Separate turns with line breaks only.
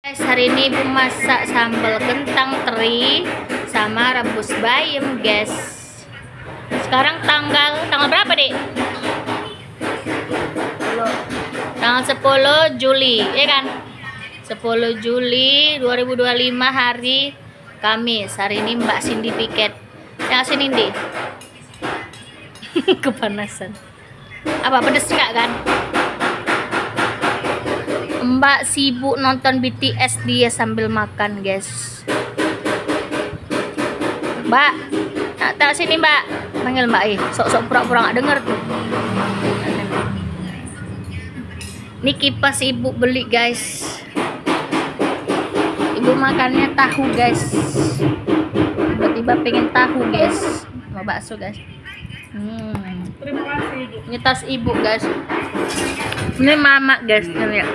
Guys, hari ini ibu masak sambal kentang teri sama rebus bayam, guys. Sekarang tanggal berapa, Dek? Tanggal 10 Juli, ya kan? 10 Juli 2025 hari Kamis. Hari ini Mbak Cindy piket. Yang sini, Dek. Kepanasan. Apa pedes enggak kan? Mbak sibuk nonton BTS dia sambil makan, guys. Mbak, tak sini Mbak, panggil Mbak. Sok-sok pura-pura nggak denger tuh. Ini kipas ibu beli, guys. Ibu makannya tahu, guys. Tiba-tiba pengen tahu, guys. Mau bakso, guys.
Terima kasih, Ibu.
Ini tas ibu, guys. Ini mama, guys. Ini ya.